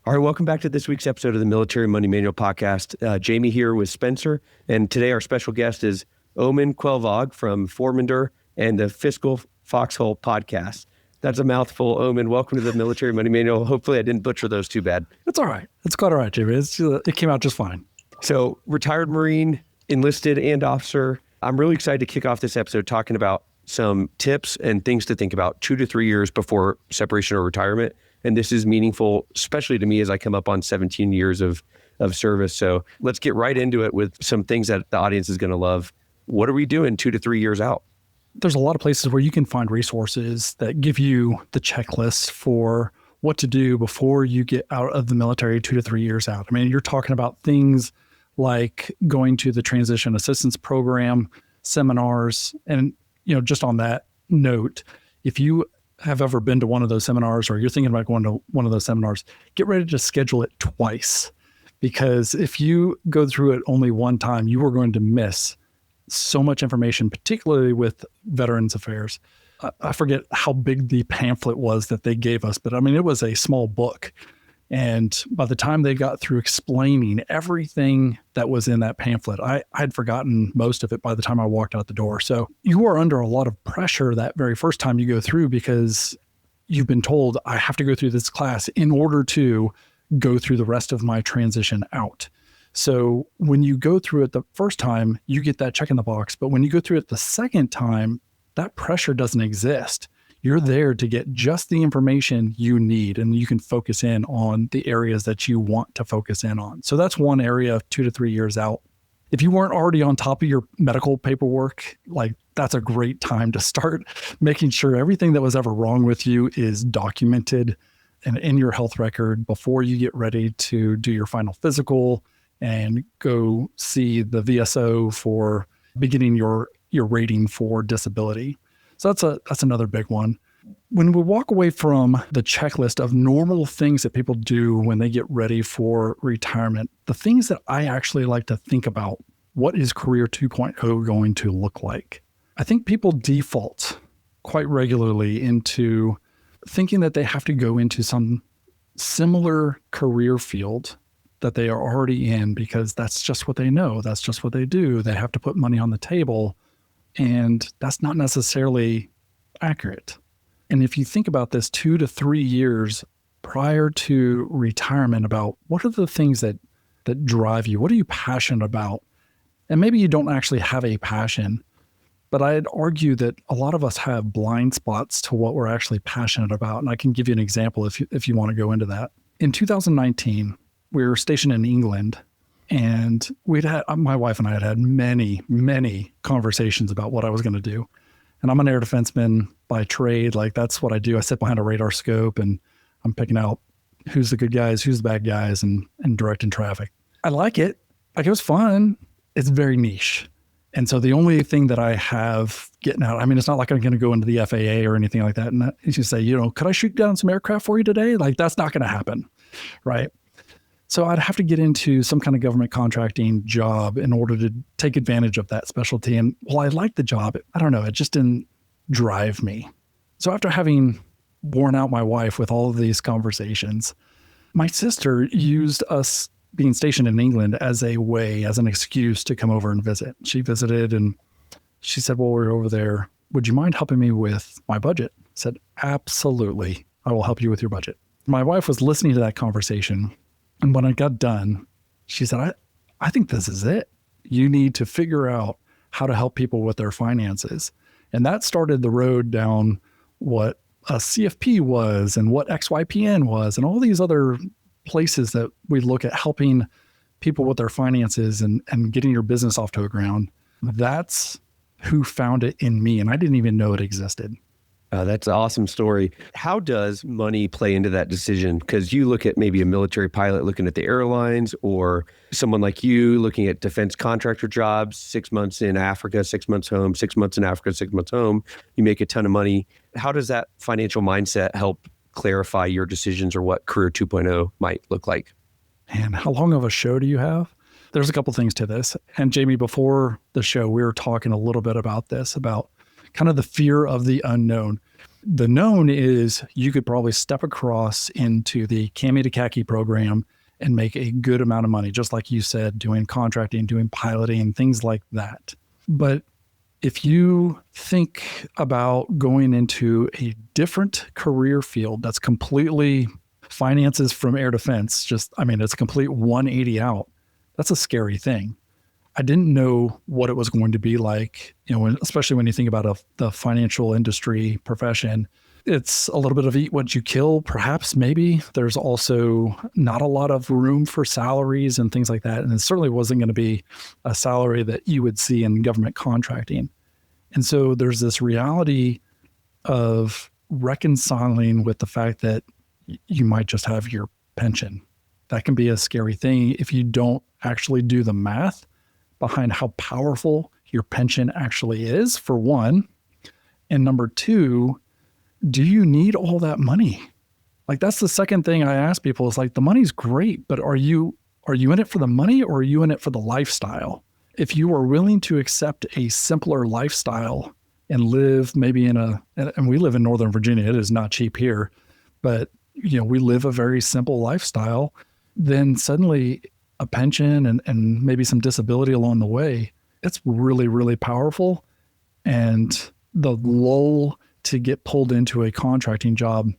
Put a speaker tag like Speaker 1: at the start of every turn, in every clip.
Speaker 1: All right, welcome back to this week's episode of the Military Money Manual podcast. Jamie here with Spencer, and today our special guest is Omen Quelvog from Formander and the Fiscal Foxhole podcast. That's a mouthful. Omen, welcome to the Military Money Manual. Hopefully I didn't butcher those too bad.
Speaker 2: It's all right. It's quite all right, Jamie. It came out just fine.
Speaker 1: So retired Marine, enlisted and officer. I'm really excited to kick off this episode talking about some tips and things to think about 2 to 3 years before separation or retirement. And this is meaningful, especially to me as I come up on 17 years of service. So let's get right into it with some things that the audience is going to love. What are we doing 2 to 3 years out?
Speaker 2: There's a lot of places where you can find resources that give you the checklist for what to do before you get out of the military 2 to 3 years out. I mean, you're talking about things like going to the Transition Assistance Program, seminars, and just on that note, if you have ever been to one of those seminars or you're thinking about going to one of those seminars, get ready to schedule it twice. Because if you go through it only one time, you are going to miss so much information, particularly with Veterans Affairs. I forget how big the pamphlet was that they gave us, but I mean, it was a small book. And by the time they got through explaining everything that was in that pamphlet, I had forgotten most of it by the time I walked out the door. So you are under a lot of pressure that very first time you go through because you've been told, I have to go through this class in order to go through the rest of my transition out. So when you go through it the first time, you get that check in the box. But when you go through it the second time, that pressure doesn't exist. You're there to get just the information you need, and you can focus in on the areas that you want to focus in on. So that's one area of 2 to 3 years out. If you weren't already on top of your medical paperwork, that's a great time to start making sure everything that was ever wrong with you is documented and in your health record before you get ready to do your final physical and go see the VSO for beginning your rating for disability. So that's another big one. When we walk away from the checklist of normal things that people do when they get ready for retirement, the things that I actually like to think about, what is Career 2.0 going to look like? I think people default quite regularly into thinking that they have to go into some similar career field that they are already in because that's just what they know. That's just what they do. They have to put money on the table. And that's not necessarily accurate. And if you think about this 2 to 3 years prior to retirement about what are the things that drive you? What are you passionate about? And maybe you don't actually have a passion, but I'd argue that a lot of us have blind spots to what we're actually passionate about. And I can give you an example if you want to go into that. In 2019, we were stationed in England. And my wife and I had many, many conversations about what I was going to do. And I'm an air defenseman by trade. That's what I do. I sit behind a radar scope and I'm picking out who's the good guys, who's the bad guys, and directing traffic. I like it. It was fun. It's very niche. And so the only thing that I have getting out, I mean, it's not like I'm going to go into the FAA or anything like that. And you say, could I shoot down some aircraft for you today? That's not going to happen. Right. So I'd have to get into some kind of government contracting job in order to take advantage of that specialty. And while I liked the job, I don't know, it just didn't drive me. So after having worn out my wife with all of these conversations, my sister used us being stationed in England as an excuse to come over and visit. She visited and she said, well, we're over there. Would you mind helping me with my budget? I said, absolutely. I will help you with your budget. My wife was listening to that conversation. And when I got done, she said, I think this is it. You need to figure out how to help people with their finances. And that started the road down what a CFP was and what XYPN was and all these other places that we look at helping people with their finances and getting your business off to a ground. That's who found it in me. And I didn't even know it existed.
Speaker 1: That's an awesome story. How does money play into that decision? Because you look at maybe a military pilot looking at the airlines, or someone like you looking at defense contractor jobs, 6 months in Africa, 6 months home, 6 months in Africa, 6 months home. You make a ton of money. How does that financial mindset help clarify your decisions or what Career 2.0 might look like?
Speaker 2: And how long of a show do you have? There's a couple things to this. And Jamie, before the show, we were talking a little bit about this, about kind of the fear of the unknown. The known is you could probably step across into the Cami to Khaki program and make a good amount of money, just like you said, doing contracting, doing piloting, things like that. But if you think about going into a different career field that's completely finances from air defense, it's a complete 180 out. That's a scary thing. I didn't know what it was going to be like, especially when you think about the financial industry profession. It's a little bit of eat what you kill, perhaps, maybe. There's also not a lot of room for salaries and things like that. And it certainly wasn't going to be a salary that you would see in government contracting. And so there's this reality of reconciling with the fact that you might just have your pension. That can be a scary thing if you don't actually do the math behind how powerful your pension actually is, for one. And number two, do you need all that money? Like, that's the second thing I ask people is like, the money's great, but are you in it for the money or are you in it for the lifestyle? If you are willing to accept a simpler lifestyle and live maybe and we live in Northern Virginia, it is not cheap here, but we live a very simple lifestyle, then suddenly a pension and maybe some disability along the way, it's really, really powerful. And the lull to get pulled into a contracting job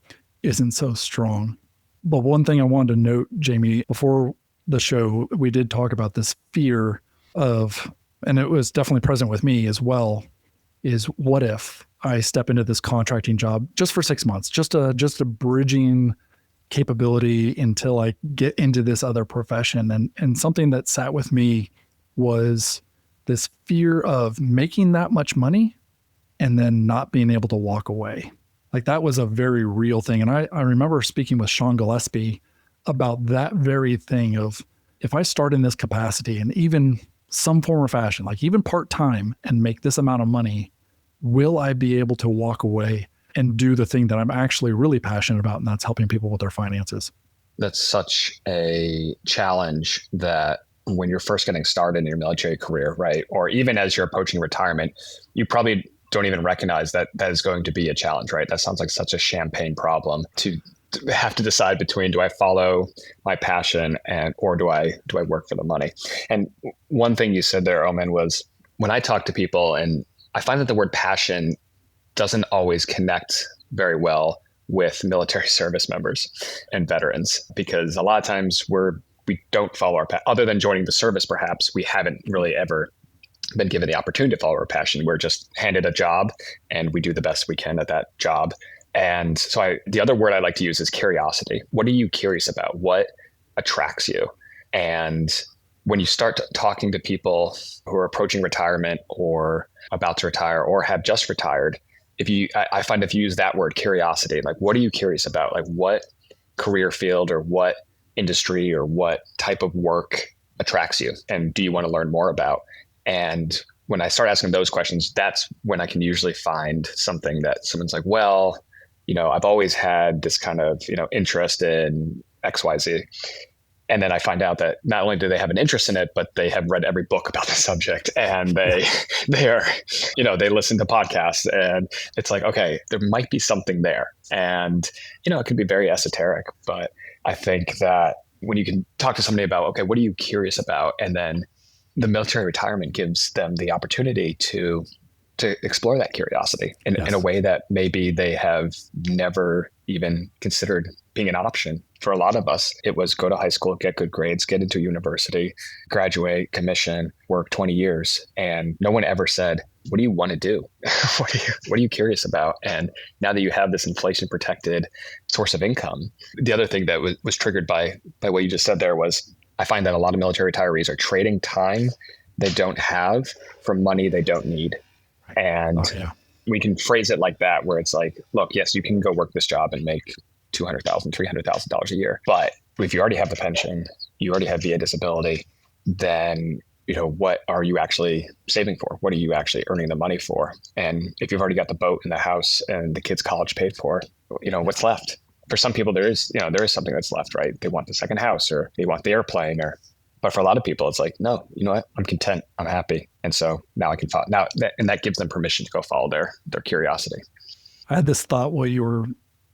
Speaker 2: isn't so strong. But one thing I wanted to note, Jamie, before the show, we did talk about this fear of, and it was definitely present with me as well, is what if I step into this contracting job just for 6 months, just a bridging capability until I get into this other profession. And something that sat with me was this fear of making that much money and then not being able to walk away. Like, that was a very real thing. And I remember speaking with Sean Gillespie about that very thing of, if I start in this capacity and even some form or fashion, like even part-time, and make this amount of money, will I be able to walk away and do the thing that I'm actually really passionate about, and that's helping people with their finances?
Speaker 3: That's such a challenge that when you're first getting started in your military career, right? Or even as you're approaching retirement, you probably don't even recognize that is going to be a challenge, right? That sounds like such a champagne problem to have to decide between, do I follow my passion or do I work for the money? And one thing you said there, Omen, was when I talk to people, and I find that the word passion doesn't always connect very well with military service members and veterans, because a lot of times we don't follow our passion. Other than joining the service, perhaps, we haven't really ever been given the opportunity to follow our passion. We're just handed a job and we do the best we can at that job. And so the other word I like to use is curiosity. What are you curious about? What attracts you? And when you start talking to people who are approaching retirement or about to retire or have just retired, I find if you use that word, curiosity, like, what are you curious about? Like, what career field or what industry or what type of work attracts you? And do you want to learn more about? And when I start asking those questions, that's when I can usually find something that someone's like, well, I've always had this kind of, interest in XYZ. And then I find out that not only do they have an interest in it, but they have read every book about the subject, and they listen to podcasts, and it's like, okay, there might be something there. And, it could be very esoteric, but I think that when you can talk to somebody about, okay, what are you curious about? And then the military retirement gives them the opportunity to explore that curiosity in a way that maybe they have never even considered being an option. For a lot of us, it was go to high school, get good grades, get into university, graduate, commission, work 20 years. And no one ever said, what do you want to do? What are you curious about? And now that you have this inflation protected source of income, the other thing that was triggered by what you just said there was, I find that a lot of military retirees are trading time they don't have for money they don't need. And we can phrase it like that, where it's like, look, yes, you can go work this job and make $200,000, $300,000 a year. But if you already have the pension, you already have VA disability, then, what are you actually saving for? What are you actually earning the money for? And if you've already got the boat and the house and the kids' college paid for, what's left? For some people, there is something that's left, right? They want the second house, or they want the airplane, but for a lot of people, it's like, no, you know what? I'm content. I'm happy. And so now I can follow and that gives them permission to go follow their curiosity.
Speaker 2: I had this thought while you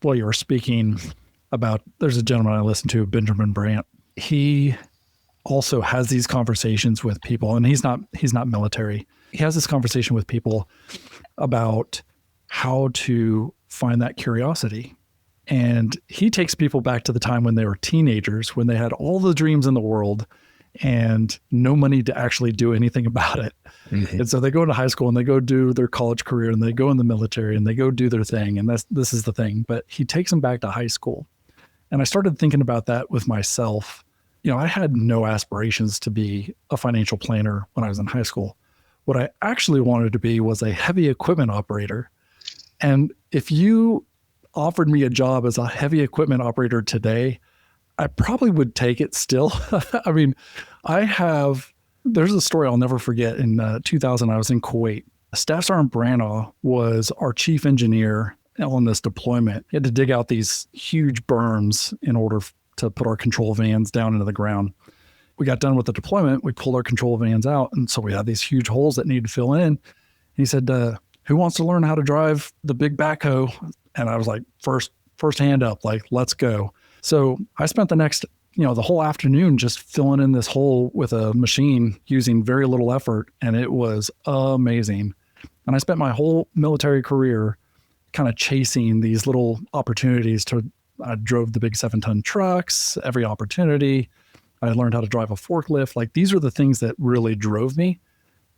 Speaker 2: were speaking about, there's a gentleman I listen to, Benjamin Brandt. He also has these conversations with people, and he's not military. He has this conversation with people about how to find that curiosity. And he takes people back to the time when they were teenagers, when they had all the dreams in the world and no money to actually do anything about it. Mm-hmm. And so they go into high school and they go do their college career and they go in the military and they go do their thing. And this is the thing. But he takes them back to high school. And I started thinking about that with myself. I had no aspirations to be a financial planner when I was in high school. What I actually wanted to be was a heavy equipment operator. And if you offered me a job as a heavy equipment operator today, I probably would take it still. I mean, there's a story I'll never forget. In 2000, I was in Kuwait. Staff Sergeant Branagh was our chief engineer on this deployment. He had to dig out these huge berms in order to put our control vans down into the ground. We got done with the deployment. We pulled our control vans out. And so we had these huge holes that needed to fill in. And he said, who wants to learn how to drive the big backhoe? And I was like, first hand up, like, let's go. So I spent the next, the whole afternoon just filling in this hole with a machine using very little effort. And it was amazing. And I spent my whole military career kind of chasing these little opportunities I drove the big 7-ton trucks, every opportunity. I learned how to drive a forklift. Like, these are the things that really drove me.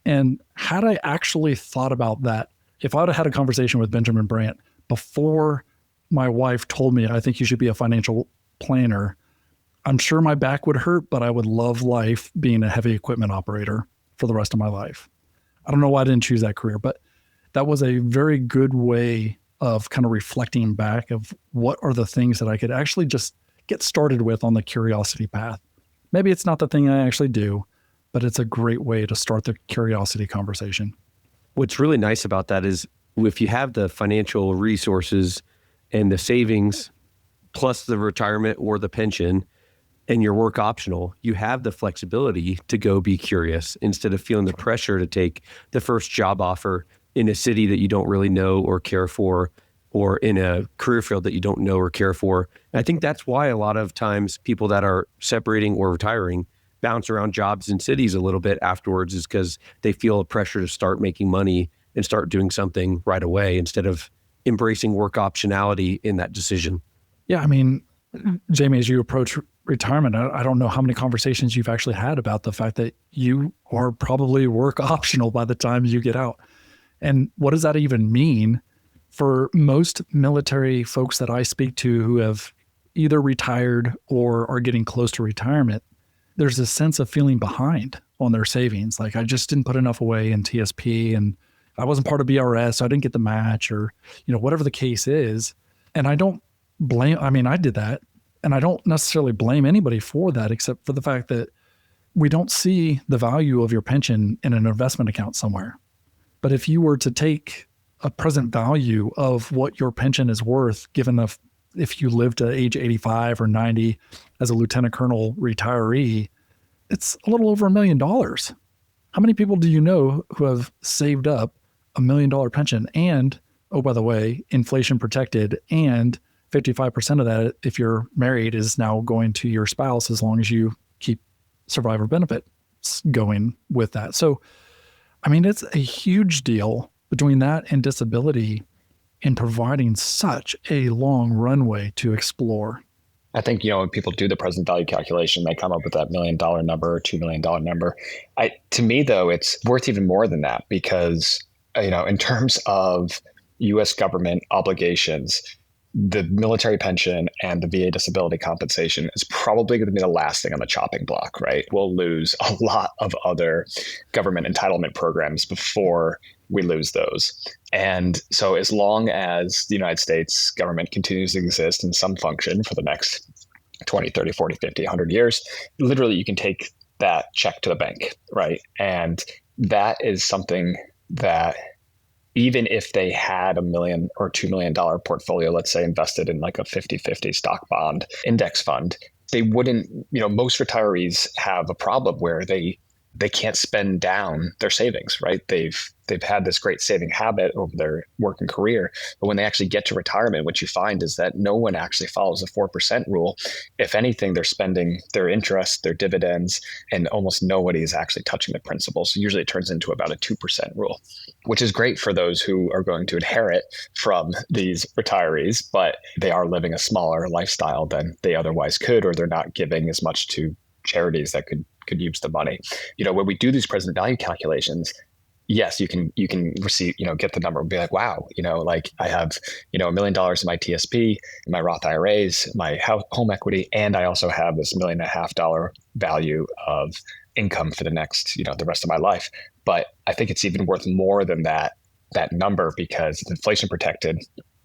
Speaker 2: And had I actually thought about that, if I would have had a conversation with Benjamin Brandt before my wife told me, I think you should be a financial planner, I'm sure my back would hurt, but I would love life being a heavy equipment operator for the rest of my life. I don't know why I didn't choose that career, but that was a very good way of kind of reflecting back of what are the things that I could actually just get started with on the curiosity path. Maybe it's not the thing I actually do, but it's a great way to start the curiosity conversation.
Speaker 1: What's really nice about that is if you have the financial resources and the savings plus the retirement or the pension and your work optional, you have the flexibility to go be curious instead of feeling the pressure to take the first job offer in a city that you don't really know or care for, or in a career field that you don't know or care for. And I think that's why a lot of times people that are separating or retiring bounce around jobs in cities a little bit afterwards, is because they feel a pressure to start making money and start doing something right away instead of embracing work optionality in that decision.
Speaker 2: Yeah, I mean, Jamie, as you approach retirement, I don't know how many conversations you've actually had about the fact that you are probably work optional by the time you get out. And what does that even mean for most military folks that I speak to who have either retired or are getting close to retirement? There's a sense of feeling behind on their savings. Like, I just didn't put enough away in TSP and I wasn't part of BRS, so I didn't get the match, or, whatever the case is. And I don't blame, I did that. And I don't necessarily blame anybody for that, except for the fact that we don't see the value of your pension in an investment account somewhere. But if you were to take a present value of what your pension is worth, given if you live to age 85 or 90 as a lieutenant colonel retiree, it's a little over $1 million. How many people do you know who have saved up $1 million pension? And, oh, by the way, inflation protected, and 55% of that, if you're married, is now going to your spouse as long as you keep survivor benefits going with that. So, it's a huge deal between that and disability in providing such a long runway to explore.
Speaker 3: I think, when people do the present value calculation, they come up with that $1 million number or $2 million number. To me, though, it's worth even more than that because, in terms of U.S. government obligations, the military pension and the VA disability compensation is probably going to be the last thing on the chopping block, right? We'll lose a lot of other government entitlement programs before we lose those. And so as long as the United States government continues to exist in some function for the next 20, 30, 40, 50, 100 years, literally you can take that check to the bank, right? And that is something that even if they had $1 million or $2 million portfolio, let's say invested in like a 50-50 stock bond index fund, they wouldn't, most retirees have a problem where they they can't spend down their savings, right? They've had this great saving habit over their working career, but when they actually get to retirement, what you find is that no one actually follows the 4% rule. If anything, they're spending their interest, their dividends, and almost nobody is actually touching the principal. So usually it turns into about a 2% rule, which is great for those who are going to inherit from these retirees, but they are living a smaller lifestyle than they otherwise could, or they're not giving as much to charities that could use the money. When we do these present value calculations, yes, you can receive, get the number and be like, wow, like I have, $1 million in my TSP, in my Roth IRAs, my home equity, and I also have this $1.5 million value of income for the next, the rest of my life. But I think it's even worth more than that number, because it's inflation protected.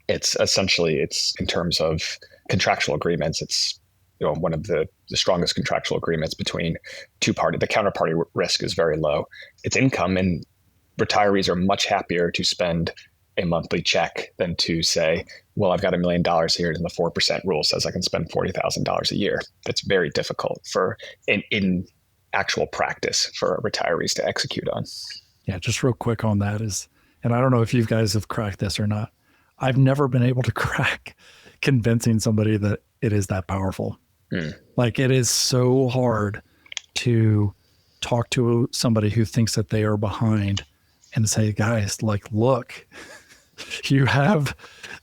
Speaker 3: It's in terms of contractual agreements, it's one of the strongest contractual agreements between two parties. The counterparty risk is very low. It's income, and retirees are much happier to spend a monthly check than to say, well, I've got $1 million here, and the 4% rule says I can spend $40,000 a year. That's very difficult in actual practice for retirees to execute on.
Speaker 2: Yeah, just real quick on that and I don't know if you guys have cracked this or not. I've never been able to crack convincing somebody that it is that powerful. Like, it is so hard to talk to somebody who thinks that they are behind and say, guys, like, look, you have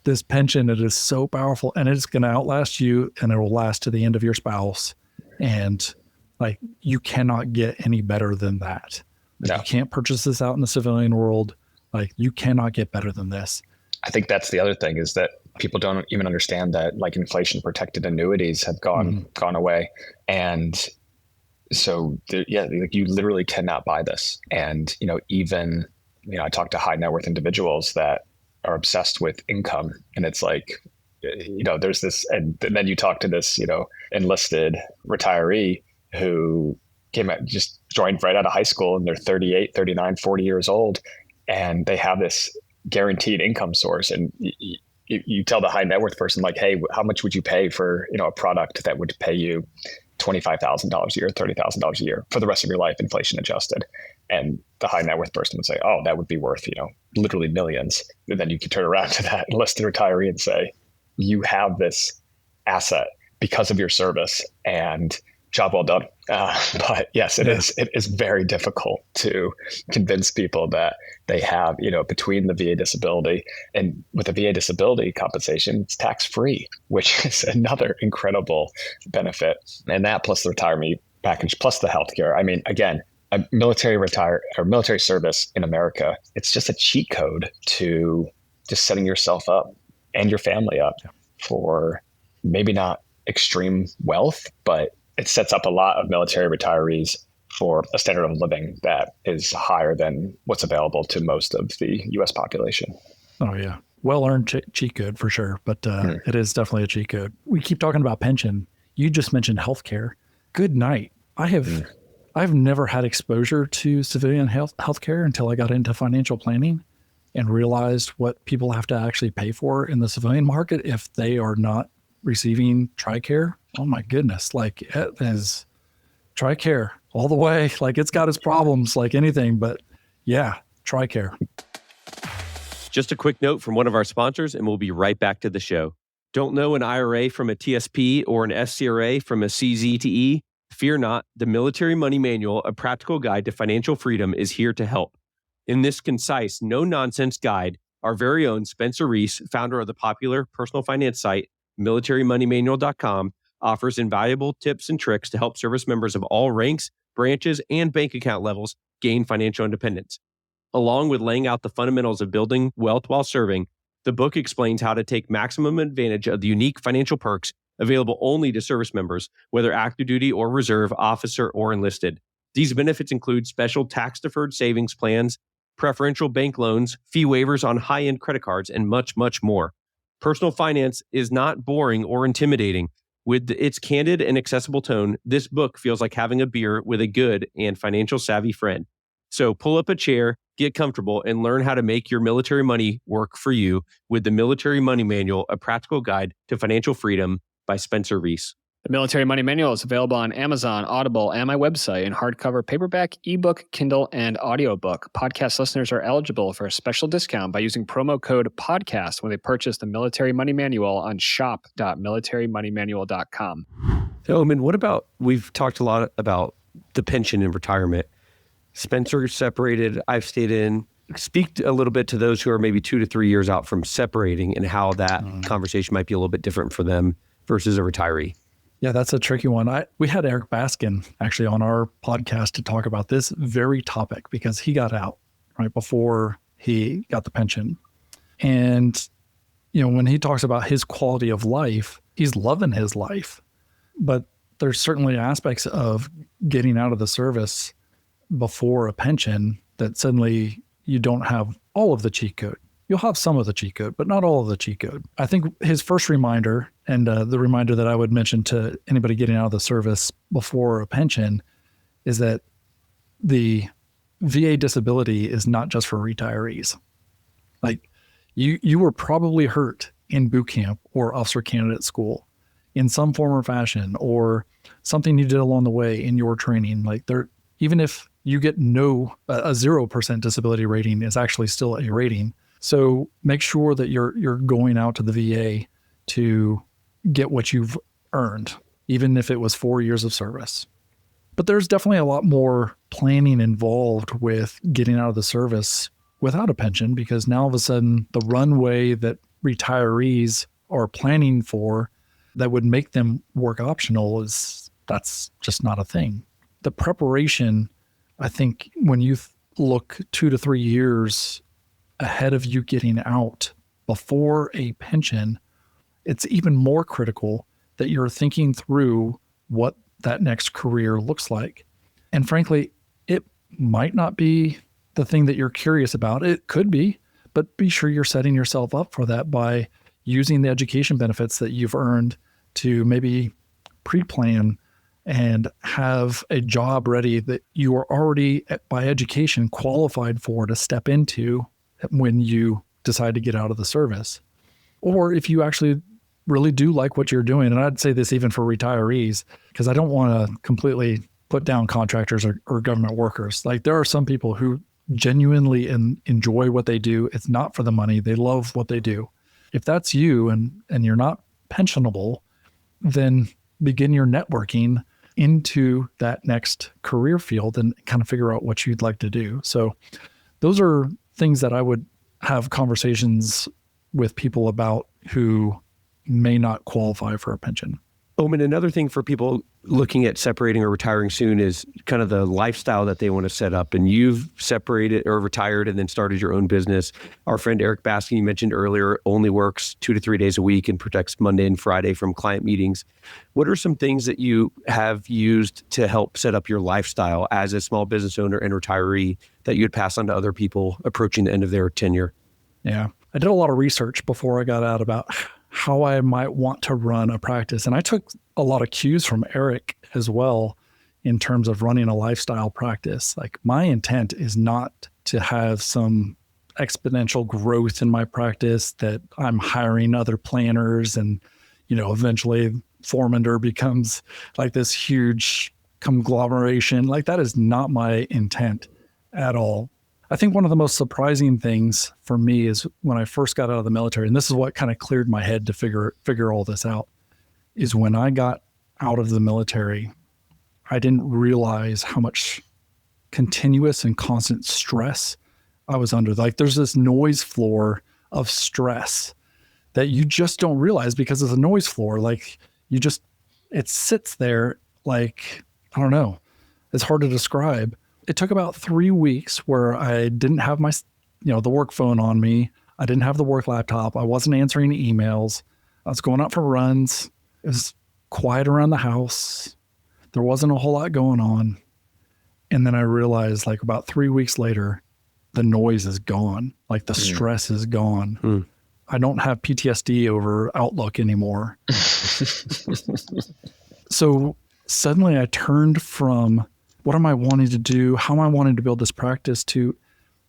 Speaker 2: this pension. It is so powerful, and it's going to outlast you, and it will last to the end of your spouse. And like, you cannot get any better than that. No. You can't purchase this out in the civilian world. Like, you cannot get better than this.
Speaker 3: I think that's the other thing, is that people don't even understand that, like, inflation protected annuities have gone away. And so like, you literally cannot buy this. And, even, I talk to high net worth individuals that are obsessed with income, and it's like, there's this, and then you talk to this, enlisted retiree who just joined right out of high school, and they're 38, 39, 40 years old, and they have this guaranteed income source. And you tell the high net worth person, like, hey, how much would you pay for, a product that would pay you $25,000 a year, $30,000 a year for the rest of your life, inflation adjusted? And the high net worth person would say, oh, that would be worth, literally millions. And then you could turn around to that enlisted retiree and say, you have this asset because of your service, and job well done. But yes, it is very difficult to convince people that they have, between the VA disability, and with the VA disability compensation, it's tax-free, which is another incredible benefit. And that, plus the retirement package, plus the healthcare. I mean, again, a military service in America, it's just a cheat code to just setting yourself up and your family up for maybe not extreme wealth, but it sets up a lot of military retirees for a standard of living that is higher than what's available to most of the U.S. population. Oh, yeah.
Speaker 2: Well-earned cheat code for sure, but it is definitely a cheat code. We keep talking about pension. You just mentioned healthcare. Good night. I've never had exposure to civilian healthcare until I got into financial planning and realized what people have to actually pay for in the civilian market if they are not receiving TRICARE. Oh my goodness. Like, it is TRICARE all the way. Like, it's got its problems like anything, but yeah, TRICARE.
Speaker 1: Just a quick note from one of our sponsors, and we'll be right back to the show. Don't know an IRA from a TSP or an SCRA from a CZTE? Fear not, the Military Money Manual, A Practical Guide to Financial Freedom, is here to help. In this concise, no-nonsense guide, our very own Spencer Reese, founder of the popular personal finance site, militarymoneymanual.com, offers invaluable tips and tricks to help service members of all ranks, branches, and bank account levels gain financial independence. Along with laying out the fundamentals of building wealth while serving, the book explains how to take maximum advantage of the unique financial perks available only to service members, whether active duty or reserve, officer, or enlisted. These benefits include special tax-deferred savings plans, preferential bank loans, fee waivers on high-end credit cards, and much, much more. Personal finance is not boring or intimidating. With its candid and accessible tone, this book feels like having a beer with a good and financial savvy friend. So pull up a chair, get comfortable, and learn how to make your military money work for you with the Military Money Manual, A Practical Guide to Financial Freedom by Spencer Reese.
Speaker 3: The Military Money Manual is available on Amazon, Audible, and my website in hardcover, paperback, ebook, Kindle, and audiobook. Podcast listeners are eligible for a special discount by using promo code PODCAST when they purchase the Military Money Manual on shop.militarymoneymanual.com.
Speaker 1: So, Omen, what about, we've talked a lot about the pension and retirement. Spencer separated, I've stayed in. Speak a little bit to those who are maybe 2 to 3 years out from separating and how that conversation might be a little bit different for them versus a retiree.
Speaker 2: Yeah, that's a tricky one. We had Eric Baskin actually on our podcast to talk about this very topic because he got out right before he got the pension. And, when he talks about his quality of life, he's loving his life. But there's certainly aspects of getting out of the service before a pension that suddenly you don't have all of the cheat code. You'll have some of the cheat code, but not all of the cheat code. I think his first reminder, and the reminder that I would mention to anybody getting out of the service before a pension, is that the VA disability is not just for retirees. Like you were probably hurt in boot camp or officer candidate school in some form or fashion, or something you did along the way in your training. Like even if you get a 0% disability rating is actually still a rating. So make sure that you're going out to the VA to get what you've earned, even if it was 4 years of service. But there's definitely a lot more planning involved with getting out of the service without a pension, because now all of a sudden the runway that retirees are planning for that would make them work optional that's just not a thing. The preparation, I think, when you look 2 to 3 years ahead of you getting out before a pension, it's even more critical that you're thinking through what that next career looks like. And frankly, it might not be the thing that you're curious about. It could be, but be sure you're setting yourself up for that by using the education benefits that you've earned to maybe pre-plan and have a job ready that you are already, by education, qualified for to step into when you decide to get out of the service. Or if you actually really do like what you're doing, and I'd say this even for retirees, because I don't want to completely put down contractors or government workers. Like there are some people who genuinely enjoy what they do. It's not for the money. They love what they do. If that's you and you're not pensionable, then begin your networking into that next career field and kind of figure out what you'd like to do. So those are things that I would have conversations with people about who may not qualify for a pension.
Speaker 1: Omen, another thing for people looking at separating or retiring soon is kind of the lifestyle that they want to set up. And you've separated or retired and then started your own business. Our friend Eric Baskin, you mentioned earlier, only works 2 to 3 days a week and protects Monday and Friday from client meetings. What are some things that you have used to help set up your lifestyle as a small business owner and retiree that you'd pass on to other people approaching the end of their tenure?
Speaker 2: Yeah, I did a lot of research before I got out about how I might want to run a practice. And I took a lot of cues from Eric as well in terms of running a lifestyle practice. Like my intent is not to have some exponential growth in my practice that I'm hiring other planners and, eventually Formander becomes like this huge conglomeration. Like that is not my intent at all. I think one of the most surprising things for me is when I first got out of the military, and this is what kind of cleared my head to figure all this out, is when I got out of the military, I didn't realize how much continuous and constant stress I was under. Like there's this noise floor of stress that you just don't realize because it's a noise floor. Like it sits there like, I don't know, it's hard to describe. It took about 3 weeks where I didn't have my, the work phone on me. I didn't have the work laptop. I wasn't answering emails. I was going out for runs. It was quiet around the house. There wasn't a whole lot going on. And then I realized like about 3 weeks later, the noise is gone. Like the stress is gone. I don't have PTSD over Outlook anymore. So suddenly I turned from what am I wanting to do? How am I wanting to build this practice to,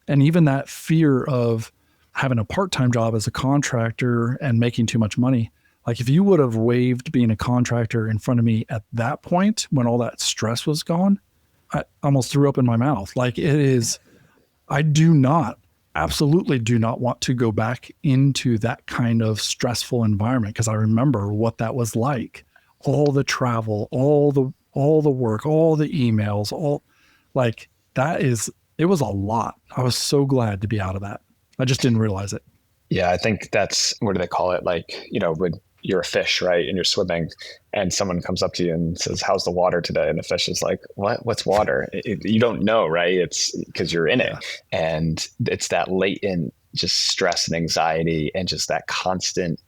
Speaker 2: and even that fear of having a part-time job as a contractor and making too much money, Like if you would have waved being a contractor in front of me at that point when all that stress was gone, I almost threw up in my mouth. Like it is, I absolutely do not want to go back into that kind of stressful environment because I remember what that was like. All the travel, all the work, all the emails, it was a lot. I was so glad to be out of that. I just didn't realize it.
Speaker 3: Yeah, I think that's, what do they call it? Like, when you're a fish, right? And you're swimming and someone comes up to you and says, how's the water today? And the fish is like, what's water? You don't know, right? It's because you're in it. And it's that latent just stress and anxiety and just that constant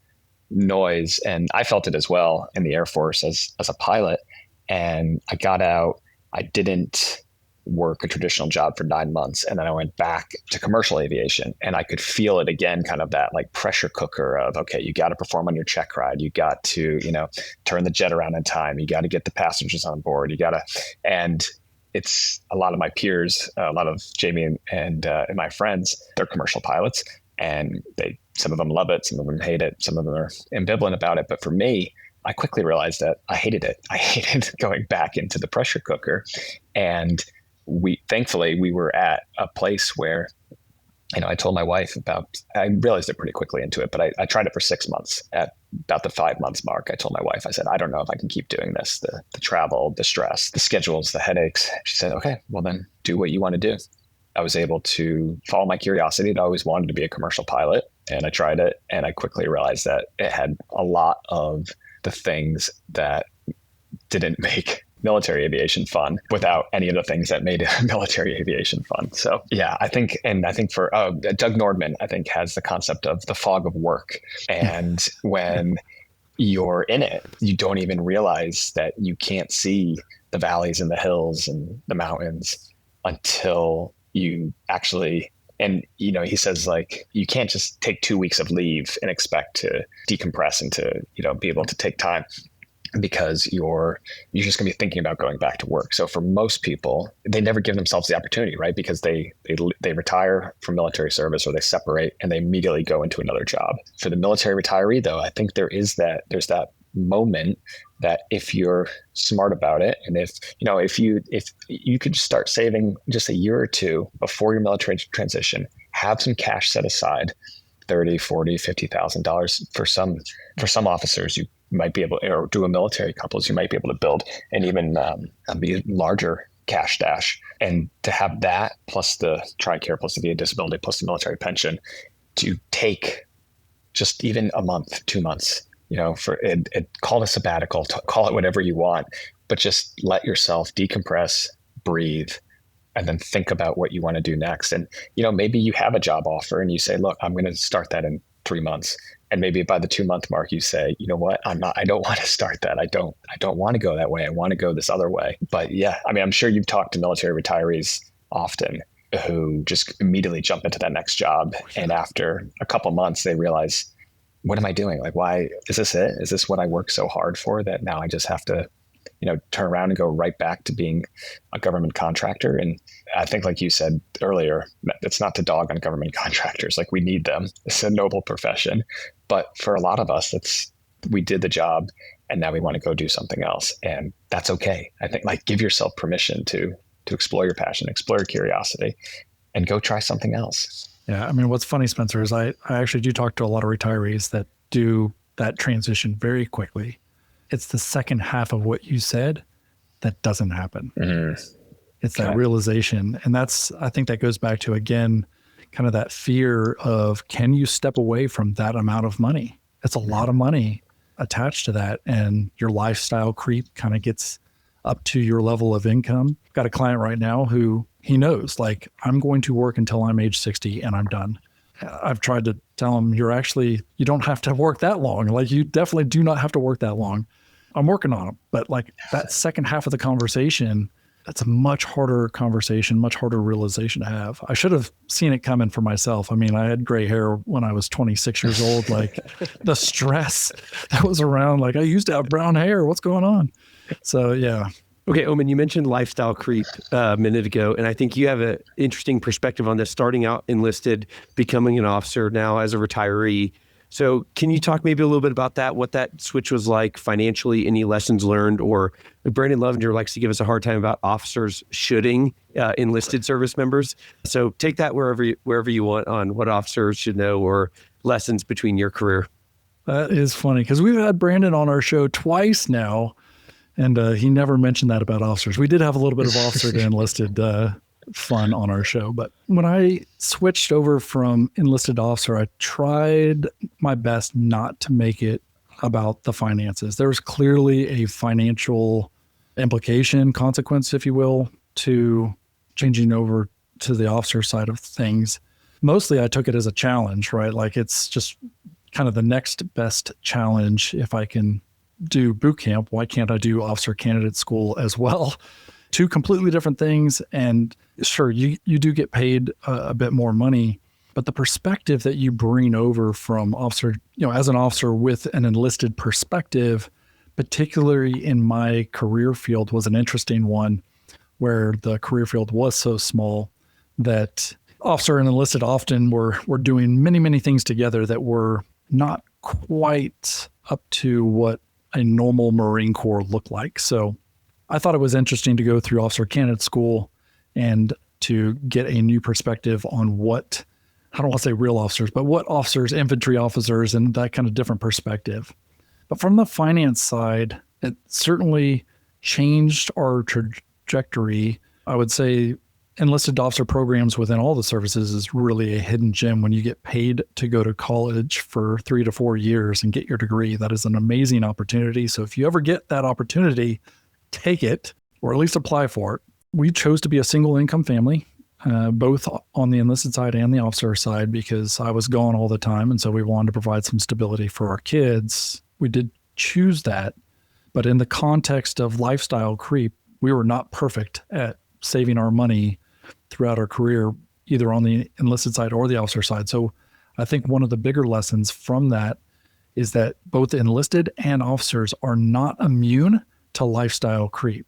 Speaker 3: noise. And I felt it as well in the Air Force as a pilot. And I got out, I didn't work a traditional job for 9 months. And then I went back to commercial aviation and I could feel it again, kind of that like pressure cooker of, okay, you got to perform on your check ride. You got to, turn the jet around in time. You got to get the passengers on board. And it's a lot of my peers, a lot of Jamie and my friends, they're commercial pilots and some of them love it. Some of them hate it. Some of them are ambivalent about it. But for me, I quickly realized that I hated it. I hated going back into the pressure cooker. And thankfully we were at a place where, I told my wife I realized it pretty quickly into it, but I tried it for 6 months. At about the 5 months mark, I told my wife, I said, I don't know if I can keep doing this, the travel, the stress, the schedules, the headaches. She said, okay, well then do what you want to do. I was able to follow my curiosity. I always wanted to be a commercial pilot and I tried it. And I quickly realized that it had a lot of the things that didn't make military aviation fun without any of the things that made military aviation fun. So yeah, I think for Doug Nordman, I think has the concept of the fog of work. And when you're in it, you don't even realize that you can't see the valleys and the hills and the mountains until you actually, and he says like, you can't just take 2 weeks of leave and expect to decompress and to, be able to take time, because you're just going to be thinking about going back to work. So for most people, they never give themselves the opportunity, right? Because they retire from military service or they separate and they immediately go into another job. For the military retiree though, I think there's that moment that if you're smart about it, and if you could start saving just a year or two before your military transition, have some cash set aside, $30,000, $40,000, $50,000 for some officers, you might be able, or do a military couples, you might be able to build an even be larger cash stash. And to have that plus the TRICARE plus the VA disability plus the military pension to take just even a month, 2 months, for it, call it a sabbatical, call it whatever you want, but just let yourself decompress, breathe, and then think about what you want to do next. And, maybe you have a job offer and you say, look, I'm going to start that in 3 months. And maybe by the 2 month mark, you say, you know what, I don't want to start that. I don't want to go that way. I want to go this other way. But yeah, I'm sure you've talked to military retirees often who just immediately jump into that next job. And after a couple months, they realize, what am I doing? Like, why is this it? Is this what I worked so hard for that now I just have to, turn around and go right back to being a government contractor? And I think, like you said earlier, it's not to dog on government contractors. Like, we need them. It's a noble profession. But for a lot of us, we did the job and now we want to go do something else. And that's okay. I think, like, give yourself permission to explore your passion, explore your curiosity, and go try something else.
Speaker 2: Yeah. What's funny, Spencer, is I actually do talk to a lot of retirees that do that transition very quickly. It's the second half of what you said that doesn't happen. Mm-hmm. It's that realization. And I think that goes back to, again, kind of that fear of, can you step away from that amount of money? It's a lot of money attached to that. And your lifestyle creep kind of gets up to your level of income. I've got a client right now who he knows, like, I'm going to work until I'm age 60 and I'm done. I've tried to tell him, you don't have to work that long. Like, you definitely do not have to work that long. I'm working on them. But like that second half of the conversation, that's a much harder conversation, much harder realization to have. I should have seen it coming for myself. I had gray hair when I was 26 years old. Like, the stress that was around, like, I used to have brown hair. What's going on? So, yeah.
Speaker 1: Okay, Omen, you mentioned lifestyle creep a minute ago, and I think you have an interesting perspective on this, starting out enlisted, becoming an officer, now as a retiree. So can you talk maybe a little bit about that, what that switch was like financially, any lessons learned? Or Brandon Lovinger likes to give us a hard time about officers shoulding enlisted service members. So take that wherever you want on what officers should know or lessons between your career.
Speaker 2: That is funny because we've had Brandon on our show twice now, and he never mentioned that about officers. We did have a little bit of officer to enlisted fun on our show. But when I switched over from enlisted to officer, I tried my best not to make it about the finances. There was clearly a financial implication, consequence, if you will, to changing over to the officer side of things. Mostly I took it as a challenge, right? Like it's just kind of the next best challenge. If I can do boot camp, why can't I do officer candidate school as well? Two completely different things. And sure, you do get paid a bit more money, but the perspective that you bring over from officer, as an officer with an enlisted perspective, particularly in my career field, was an interesting one where the career field was so small that officer and enlisted often were doing many, many things together that were not quite up to what a normal Marine Corps looked like. So I thought it was interesting to go through officer candidate school and to get a new perspective on what, I don't want to say real officers, but what officers, infantry officers, and that kind of different perspective. But from the finance side, it certainly changed our trajectory. I would say enlisted officer programs within all the services is really a hidden gem. When you get paid to go to college for 3 to 4 years and get your degree, that is an amazing opportunity. So if you ever get that opportunity, take it, or at least apply for it. We chose to be a single income family, both on the enlisted side and the officer side, because I was gone all the time. And so we wanted to provide some stability for our kids. We did choose that. But in the context of lifestyle creep, we were not perfect at saving our money throughout our career, either on the enlisted side or the officer side. So I think one of the bigger lessons from that is that both enlisted and officers are not immune to lifestyle creep.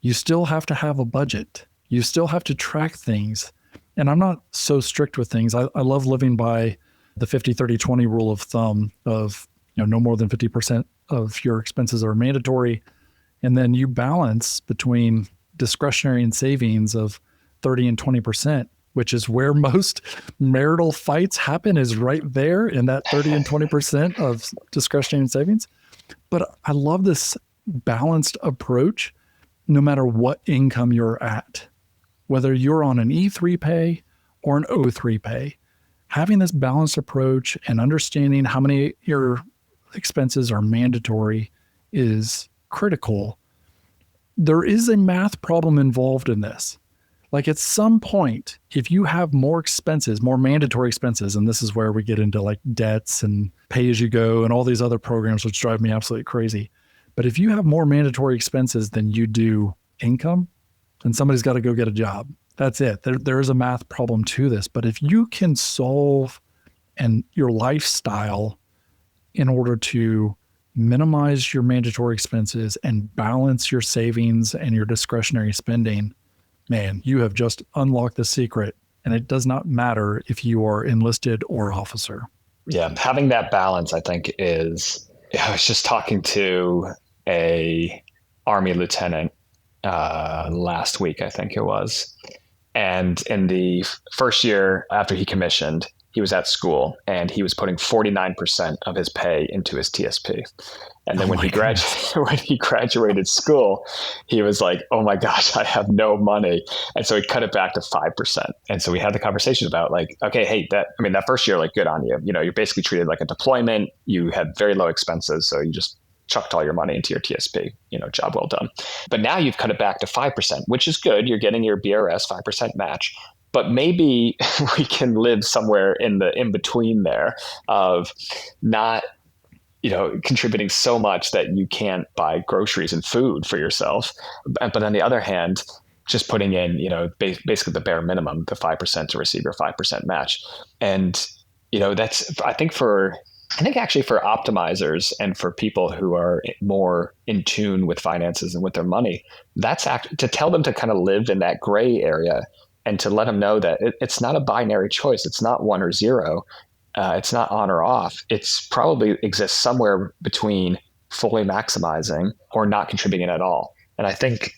Speaker 2: You still have to have a budget. You still have to track things. And I'm not so strict with things. I love living by the 50-30-20 rule of thumb of, no more than 50% of your expenses are mandatory. And then you balance between discretionary and savings of 30 and 20%, which is where most marital fights happen, is right there in that 30 and 20% of discretionary and savings. But I love this balanced approach, no matter what income you're at, whether you're on an E3 pay or an O3 pay. Having this balanced approach and understanding how many your expenses are mandatory is critical. There is a math problem involved in this. Like at some point, if you have more expenses, more mandatory expenses, and this is where we get into like debts and pay as you go and all these other programs, which drive me absolutely crazy. But if you have more mandatory expenses than you do income, then somebody's got to go get a job. That's it. There is a math problem to this. But if you can solve your lifestyle in order to minimize your mandatory expenses and balance your savings and your discretionary spending, man, you have just unlocked the secret. And it does not matter if you are enlisted or officer.
Speaker 3: Yeah, having that balance, I think, is, I was just talking to a Army lieutenant last week, I think it was. And in the first year after he commissioned, he was at school and he was putting 49% of his pay into his TSP. And then when he graduated school, he was like, oh my gosh, I have no money. And so he cut it back to 5%. And so we had the conversation about like, okay, hey, that first year, like, good on you. You're basically treated like a deployment. You had very low expenses. So you just chucked all your money into your TSP, job well done. But now you've cut it back to 5%, which is good. You're getting your BRS 5% match. But maybe we can live somewhere in between there of not, contributing so much that you can't buy groceries and food for yourself. But on the other hand, just putting in, basically the bare minimum, the 5% to receive your 5% match. And, that's, I think actually for optimizers and for people who are more in tune with finances and with their money, that's to tell them to kind of live in that gray area and to let them know that it's not a binary choice. It's not 1 or 0. it's not on or off. It's probably exists somewhere between fully maximizing or not contributing at all. And I think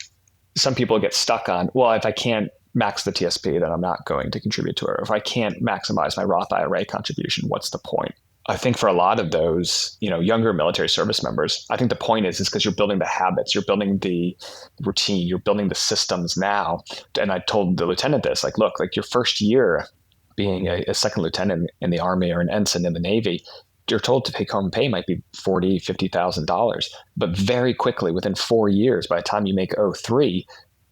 Speaker 3: some people get stuck on, well, if I can't max the TSP, then I'm not going to contribute to it. Or if I can't maximize my Roth IRA contribution, what's the point? I think for a lot of those, younger military service members, I think the point is because you're building the habits, you're building the routine, you're building the systems now. And I told the lieutenant this, look, your first year being a second lieutenant in the Army or an ensign in the Navy, you're told to take home pay might be $40,000, $50,000. But very quickly, within 4 years, by the time you make 03,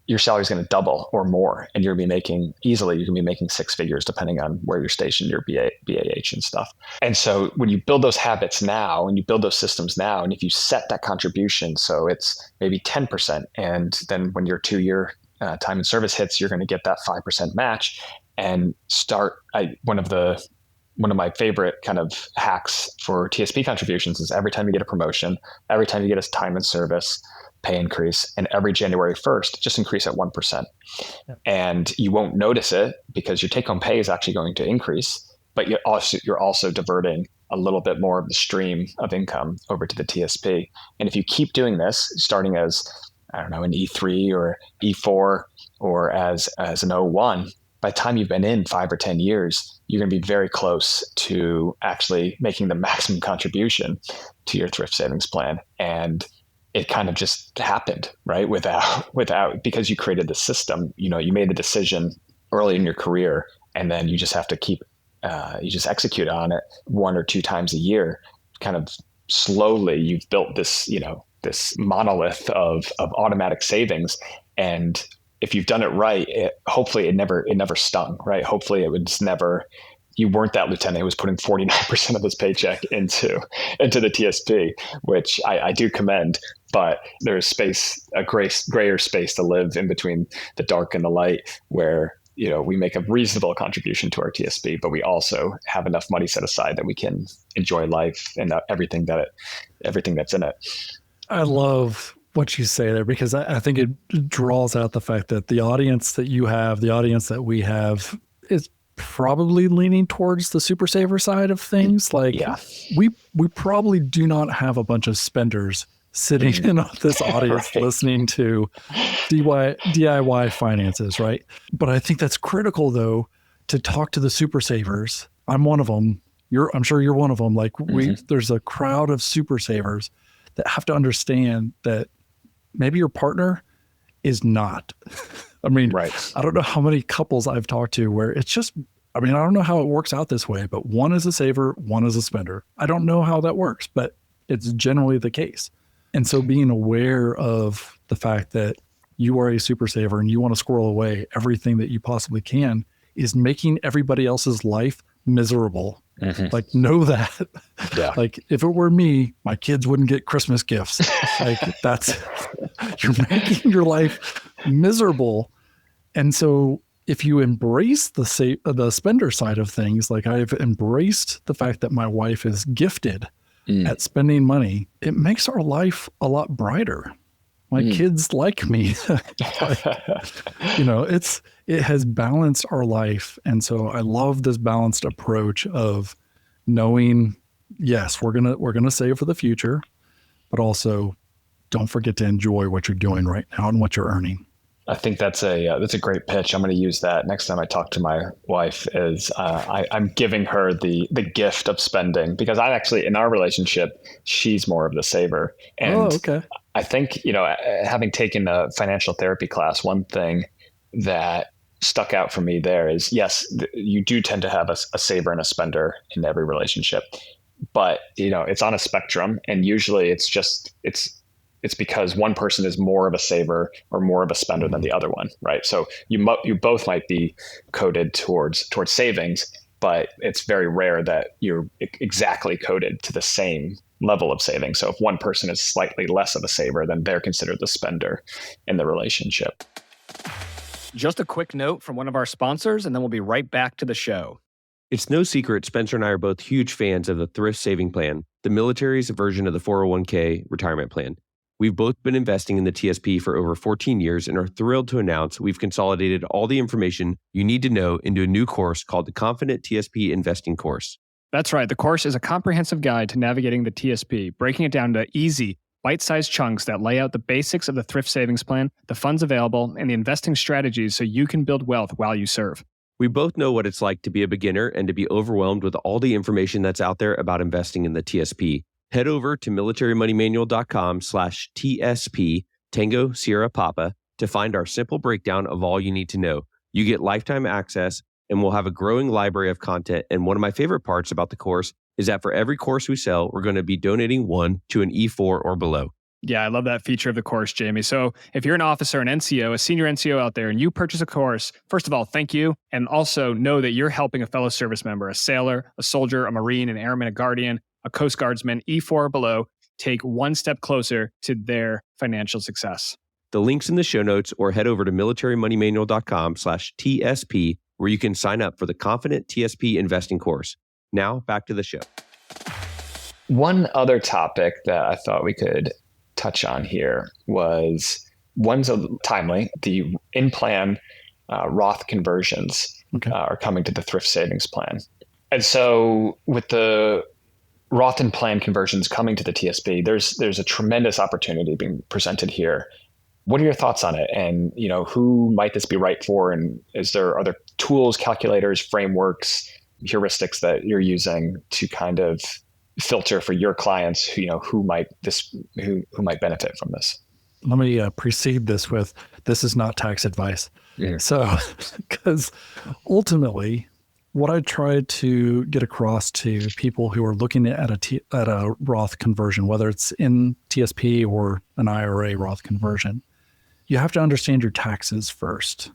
Speaker 3: your salary is going to double or more. And you're going to be making six figures, depending on where you're stationed, your BAH and stuff. And so when you build those habits now and you build those systems now, and if you set that contribution, so it's maybe 10%, and then when your 2-year time in service hits, you're going to get that 5% match and start. One of my favorite kind of hacks for TSP contributions is every time you get a promotion, every time you get a time in service pay increase, and every January 1st, just increase at 1%. Yeah. And you won't notice it because your take home pay is actually going to increase, but you're also diverting a little bit more of the stream of income over to the TSP. And if you keep doing this, starting as, an E3 or E4 or as an O1, by the time you've been in 5 or 10 years, you're going to be very close to actually making the maximum contribution to your thrift savings plan. And it kind of just happened, right? Without, because you created the system, you made the decision early in your career, and then you just have to you just execute on it 1 or 2 times a year. Kind of slowly, you've built this, this monolith of automatic savings. And if you've done it right, hopefully it never stung, right? Hopefully it was never, you weren't that lieutenant who was putting 49% of his paycheck into the TSP, which I do commend, but there's a grayer space to live in between the dark and the light, where, we make a reasonable contribution to our TSP, but we also have enough money set aside that we can enjoy life and everything that's in it.
Speaker 2: I love what you say there, because I think it draws out the fact that the audience that you have, the audience that we have, is probably leaning towards the super saver side of things. We probably do not have a bunch of spenders sitting in this audience listening to DIY finances, right? But I think that's critical, though, to talk to the super savers. I'm one of them. I'm sure you're one of them. There's a crowd of super savers that have to understand that maybe your partner is not. Right. I don't know how many couples I've talked to where it's just, I don't know how it works out this way, but one is a saver, one is a spender. I don't know how that works, but it's generally the case. And so being aware of the fact that you are a super saver and you want to squirrel away everything that you possibly can is making everybody else's life miserable. Mm-hmm. Know that. Yeah. If it were me, my kids wouldn't get Christmas gifts. You're making your life miserable. And so if you embrace the spender side of things, I've embraced the fact that my wife is gifted at spending money, it makes our life a lot brighter. My kids like me. It has balanced our life. And so I love this balanced approach of knowing, yes, we're going to save for the future, but also don't forget to enjoy what you're doing right now and what you're earning.
Speaker 3: I think that's a great pitch. I'm going to use that next time I talk to my wife. I'm giving her the gift of spending, because I'm actually, in our relationship, she's more of the saver. And okay. I think, having taken a financial therapy class, one thing that stuck out for me there is, yes, you do tend to have a saver and a spender in every relationship, but it's on a spectrum, and usually it's because one person is more of a saver or more of a spender than the other one, right? So you both might be coded towards savings, but it's very rare that you're exactly coded to the same level of savings. So if one person is slightly less of a saver, then they're considered the spender in the relationship.
Speaker 4: Just a quick note from one of our sponsors, and then we'll be right back to the show.
Speaker 1: It's no secret Spencer and I are both huge fans of the Thrift Saving Plan, the military's version of the 401k retirement plan. We've both been investing in the TSP for over 14 years and are thrilled to announce we've consolidated all the information you need to know into a new course called the Confident TSP Investing Course.
Speaker 4: That's right. The course is a comprehensive guide to navigating the TSP, breaking it down to easy, bite-sized chunks that lay out the basics of the thrift savings plan, the funds available, and the investing strategies so you can build wealth while you serve.
Speaker 1: We both know what it's like to be a beginner and to be overwhelmed with all the information that's out there about investing in the TSP. Head over to militarymoneymanual.com/TSP, Tango Sierra Papa, to find our simple breakdown of all you need to know. You get lifetime access, and we'll have a growing library of content. And one of my favorite parts about the course is that for every course we sell, we're going to be donating one to an E4 or below.
Speaker 4: Yeah, I love that feature of the course, Jamie. So if you're an officer, an NCO, a senior NCO out there, and you purchase a course, first of all, thank you. And also know that you're helping a fellow service member, a sailor, a soldier, a Marine, an airman, a guardian, a Coast Guardsman, E4 or below, take one step closer to their financial success.
Speaker 1: The link's in the show notes, or head over to militarymoneymanual.com/TSP, where you can sign up for the Confident TSP Investing course. Now, back to the show.
Speaker 3: One other topic that I thought we could touch on here was one's timely. The in-plan Roth conversions are coming to the thrift savings plan. And so with the Roth and plan conversions coming to the TSP, there's a tremendous opportunity being presented here. What are your thoughts on it? And who might this be right for? And are there tools, calculators, frameworks, heuristics that you're using to kind of filter for your clients who might benefit from this?
Speaker 2: Let me precede this with, this is not tax advice.
Speaker 3: Yeah.
Speaker 2: So, because ultimately what I try to get across to people who are looking at a Roth conversion, whether it's in TSP or an IRA Roth conversion, you have to understand your taxes first.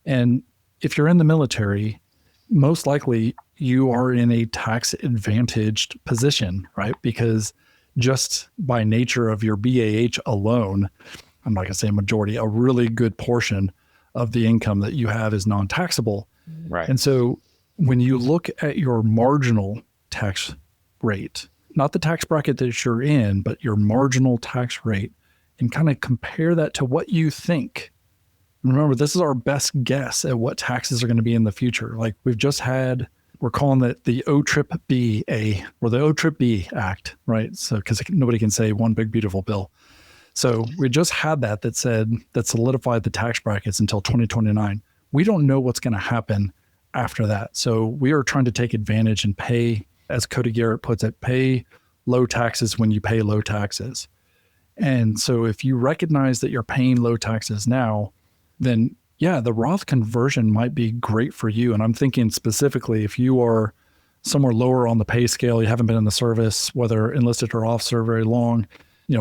Speaker 2: And if you're in the military, most likely you are in a tax advantaged position, right? Because just by nature of your BAH alone, I'm not going to say a majority, a really good portion of the income that you have is non-taxable.
Speaker 3: Right.
Speaker 2: And so when you look at your marginal tax rate, not the tax bracket that you're in, but your marginal tax rate, and kind of compare that to what you think. Remember, this is our best guess at what taxes are going to be in the future. Like we're calling it the OTRIP-B or the OTRIP-B Act, right? So, because nobody can say one big beautiful bill. So we just had that solidified the tax brackets until 2029. We don't know what's going to happen after that. So we are trying to take advantage and pay, as Cody Garrett puts it, pay low taxes when you pay low taxes. And so if you recognize that you're paying low taxes now, then yeah, the Roth conversion might be great for you. And I'm thinking specifically if you are somewhere lower on the pay scale, you haven't been in the service, whether enlisted or officer, very long.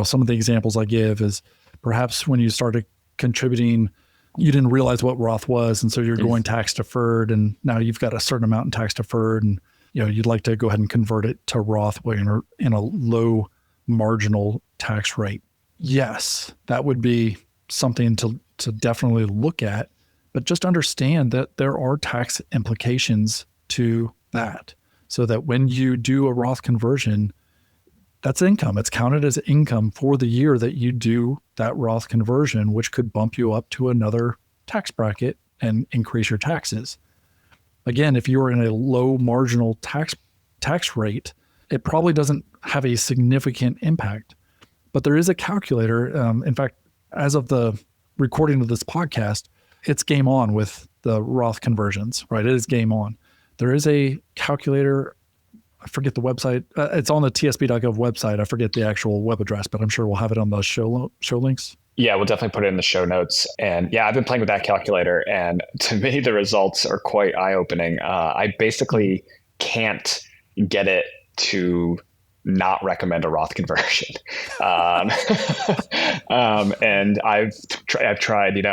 Speaker 2: Some of the examples I give is perhaps when you started contributing, you didn't realize what Roth was. And so you're going tax deferred, and now you've got a certain amount in tax deferred, and you'd like to go ahead and convert it to Roth when you're in a low marginal tax rate. Yes, that would be something to definitely look at, but just understand that there are tax implications to that. So that when you do a Roth conversion, that's income. It's counted as income for the year that you do that Roth conversion, which could bump you up to another tax bracket and increase your taxes. Again, if you're in a low marginal tax rate, it probably doesn't have a significant impact. But there is a calculator. In fact, as of the recording of this podcast, it's game on with the Roth conversions, right? It is game on. There is a calculator. I forget the website. It's on the tsp.gov website. I forget the actual web address, but I'm sure we'll have it on the show links.
Speaker 3: Yeah, we'll definitely put it in the show notes. And yeah, I've been playing with that calculator, and to me, the results are quite eye-opening. I basically can't get it to not recommend a Roth conversion. And I've tried,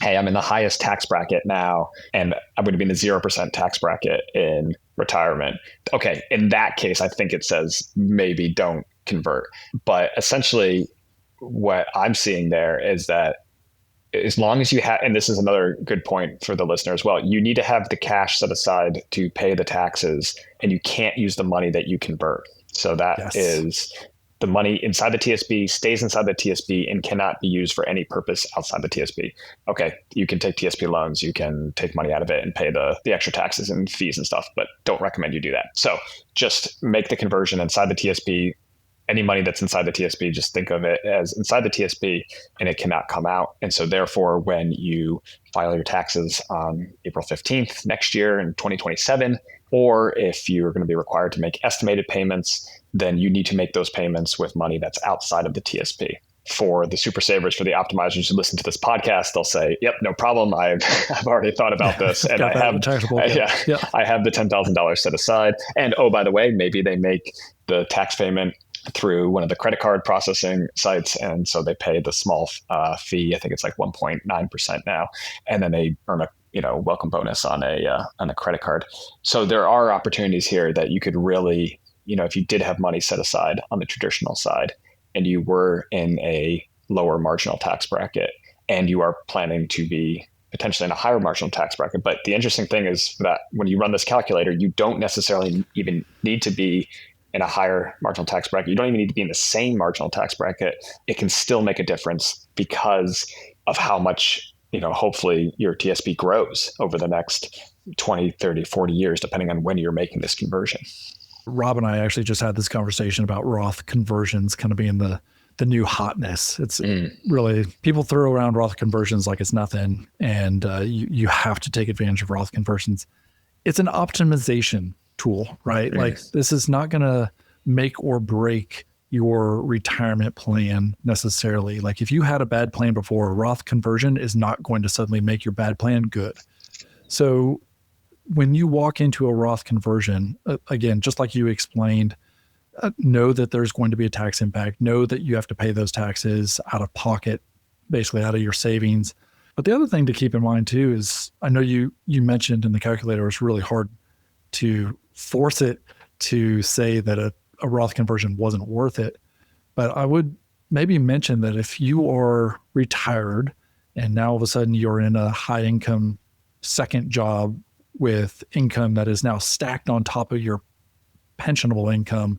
Speaker 3: hey, I'm in the highest tax bracket now, and I'm going to be in the 0% tax bracket in retirement. Okay, in that case, I think it says maybe don't convert. But essentially, what I'm seeing there is that as long as you have, and this is another good point for the listener as well, you need to have the cash set aside to pay the taxes, and you can't use the money that you convert. So that is the money inside the TSP stays inside the TSP and cannot be used for any purpose outside the TSP. Okay, you can take TSP loans, you can take money out of it and pay the extra taxes and fees and stuff, but don't recommend you do that. So just make the conversion inside the TSP. Any money that's inside the TSP, just think of it as inside the TSP and it cannot come out. And so therefore, when you file your taxes on April 15th next year in 2027, or if you're going to be required to make estimated payments, then you need to make those payments with money that's outside of the TSP. For the super savers, for the optimizers who listen to this podcast, they'll say, yep, no problem. I've already thought about this. And I have the $10,000 set aside. And oh, by the way, maybe they make the tax payment through one of the credit card processing sites. And so they pay the small fee. I think it's like 1.9% now. And then they earn a welcome bonus on a credit card. So there are opportunities here that you could really, if you did have money set aside on the traditional side and you were in a lower marginal tax bracket and you are planning to be potentially in a higher marginal tax bracket. But the interesting thing is that when you run this calculator, you don't necessarily even need to be in a higher marginal tax bracket. You don't even need to be in the same marginal tax bracket. It can still make a difference because of how much, hopefully your TSP grows over the next 20, 30, 40 years, depending on when you're making this conversion.
Speaker 2: Rob and I actually just had this conversation about Roth conversions kind of being the new hotness. It's really, people throw around Roth conversions like it's nothing, and you have to take advantage of Roth conversions. It's an optimization tool, right?
Speaker 3: Yes.
Speaker 2: Like this is not going to make or break your retirement plan necessarily. Like if you had a bad plan before, a Roth conversion is not going to suddenly make your bad plan good. So when you walk into a Roth conversion, again, just like you explained, know that there's going to be a tax impact. Know that you have to pay those taxes out of pocket, basically out of your savings. But the other thing to keep in mind too is, I know you mentioned in the calculator, it's really hard to force it to say that a Roth conversion wasn't worth it. But I would maybe mention that if you are retired and now all of a sudden you're in a high income second job with income that is now stacked on top of your pensionable income,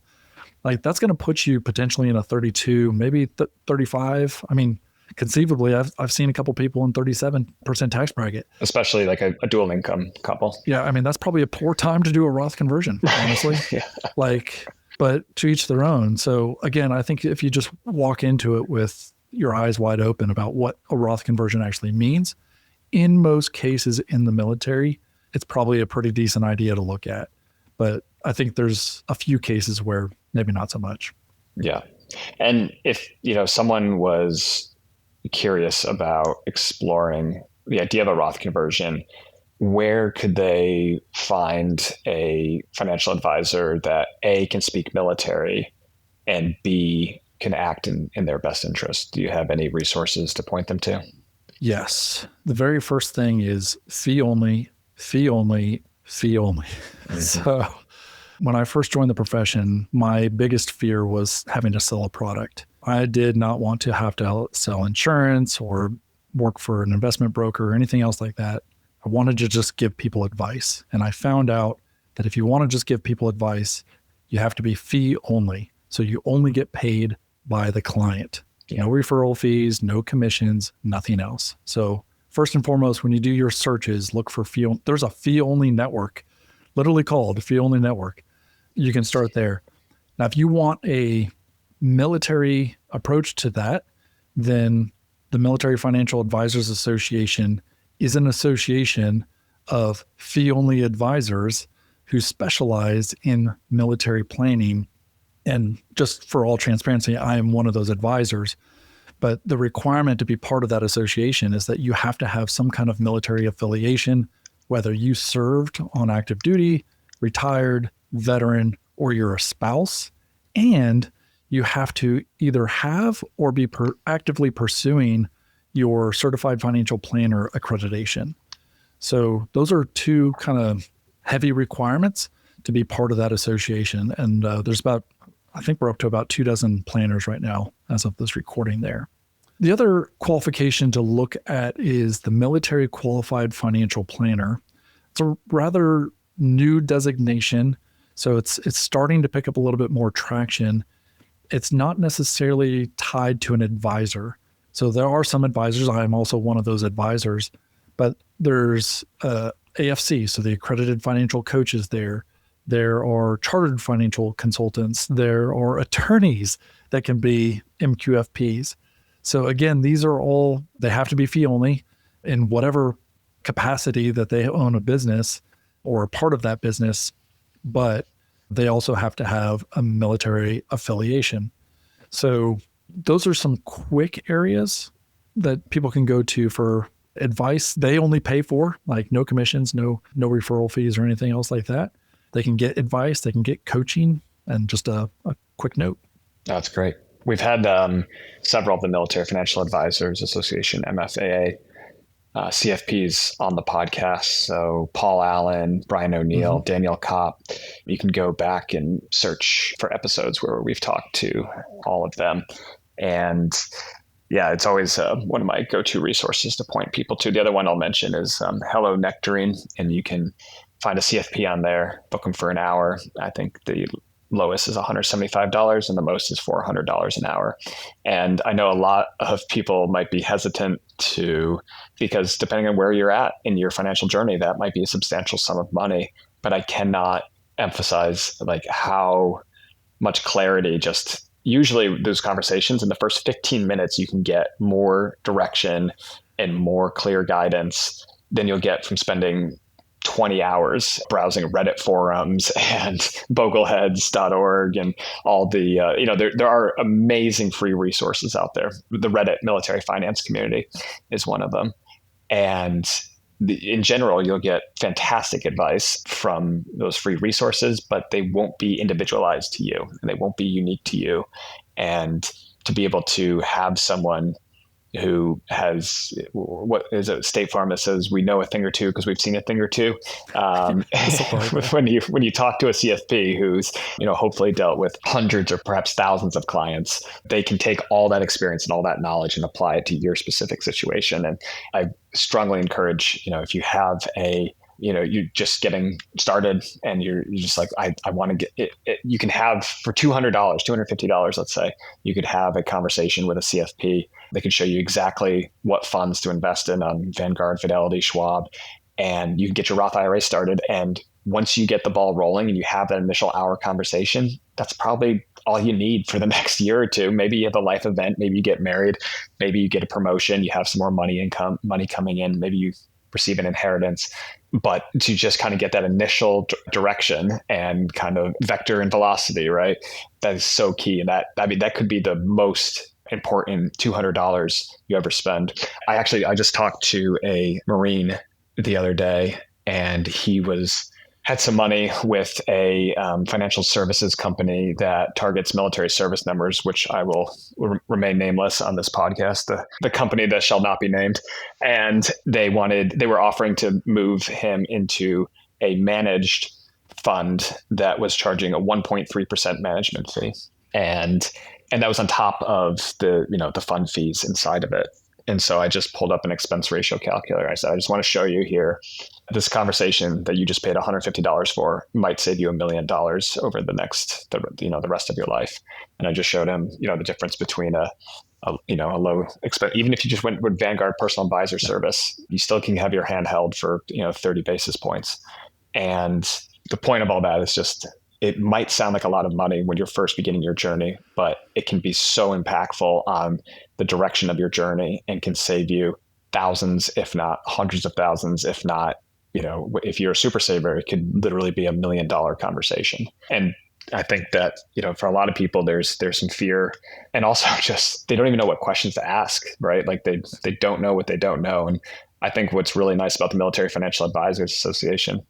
Speaker 2: like that's going to put you potentially in a 32, maybe 35. I mean, conceivably, I've seen a couple people in 37% tax bracket.
Speaker 3: Especially like a dual income couple.
Speaker 2: Yeah, I mean, that's probably a poor time to do a Roth conversion, honestly.
Speaker 3: Yeah.
Speaker 2: But to each their own. So again, I think if you just walk into it with your eyes wide open about what a Roth conversion actually means, in most cases in the military, it's probably a pretty decent idea to look at. But I think there's a few cases where maybe not so much.
Speaker 3: Yeah. And if, someone was curious about exploring the idea of a Roth conversion, where could they find a financial advisor that A, can speak military and B, can act in their best interest? Do you have any resources to point them to?
Speaker 2: Yes. The very first thing is fee only, fee only, fee only. Mm-hmm. So when I first joined the profession, my biggest fear was having to sell a product. I did not want to have to sell insurance or work for an investment broker or anything else like that. I wanted to just give people advice. And I found out that if you want to just give people advice, you have to be fee only. So you only get paid by the client. No referral fees, no commissions, nothing else. So first and foremost, when you do your searches, look for fee. There's a fee only network, literally called fee only network. You can start there. Now, if you want a military approach to that, then the Military Financial Advisors Association is an association of fee-only advisors who specialize in military planning. And just for all transparency, I am one of those advisors. But the requirement to be part of that association is that you have to have some kind of military affiliation, whether you served on active duty, retired, veteran, or you're a spouse. And you have to either have or be actively pursuing your certified financial planner accreditation. So those are two kind of heavy requirements to be part of that association. And there's I think we're up to about 24 planners right now as of this recording there. The other qualification to look at is the Military Qualified Financial Planner. It's a rather new designation, so it's starting to pick up a little bit more traction. it's not necessarily tied to an advisor. So there are some advisors. I am also one of those advisors, but there's AFC, so the accredited financial coaches there. There are chartered financial consultants. There are attorneys that can be MQFPs. So again, these are all, they have to be fee only in whatever capacity that they own a business or a part of that business, but they also have to have a military affiliation. So those are some quick areas that people can go to for advice. They only pay for, like no commissions, no referral fees or anything else like that. They can get advice, they can get coaching, and just a quick note.
Speaker 3: That's great. We've had several of the Military Financial Advisors Association, MFAA, CFPs on the podcast. So Paul Allen, Brian O'Neill, Daniel Kopp. You can go back and search for episodes where we've talked to all of them. And yeah, it's always one of my go-to resources to point people to. The other one I'll mention is Hello Nectarine, and you can find a CFP on there, book them for an hour. I think the lowest is $175 and the most is $400 an hour. And I know a lot of people might be hesitant because depending on where you're at in your financial journey, that might be a substantial sum of money. But I cannot emphasize like how much clarity just usually those conversations in the first 15 minutes, you can get more direction and more clear guidance than you'll get from spending 20 hours browsing Reddit forums and bogleheads.org and all the, there are amazing free resources out there. The Reddit military finance community is one of them. And in general, you'll get fantastic advice from those free resources, but they won't be individualized to you and they won't be unique to you. And to be able to have someone who has, what is it, State Farm that says we know a thing or two because we've seen a thing or two. When you talk to a CFP who's hopefully dealt with hundreds or perhaps thousands of clients, they can take all that experience and all that knowledge and apply it to your specific situation. And I strongly encourage, if you have you're just getting started and you're just like, I want to get it. You can have for $200, $250, let's say, you could have a conversation with a CFP. They can show you exactly what funds to invest in on Vanguard, Fidelity, Schwab, and you can get your Roth IRA started. And once you get the ball rolling and you have that initial hour conversation, that's probably all you need for the next year or two. Maybe you have a life event, maybe you get married, maybe you get a promotion, you have some more money coming in, maybe you receive an inheritance. But to just kind of get that initial direction and kind of vector and velocity, right? That is so key. And that could be the most important $200 you ever spend. I just talked to a Marine the other day, and he had some money with a financial services company that targets military service members, which I will remain nameless on this podcast, the company that shall not be named. And they were offering to move him into a managed fund that was charging a 1.3% management fee. And that was on top of the fund fees inside of it. And so I just pulled up an expense ratio calculator. I said, I just want to show you here, this conversation that you just paid $150 for might save you $1 million over the rest of your life. And I just showed him, the difference between a low expense. Even if you just went with Vanguard Personal Advisor Service, you still can have your hand held for 30 basis points. And the point of all that is just, it might sound like a lot of money when you're first beginning your journey, but it can be so impactful on the direction of your journey and can save you thousands, if not hundreds of thousands, if not, if you're a super saver, it could literally be $1 million conversation. And I think that, for a lot of people, there's some fear, and also just, they don't even know what questions to ask, right? Like they don't know what they don't know. And I think what's really nice about the Military Financial Advisors Association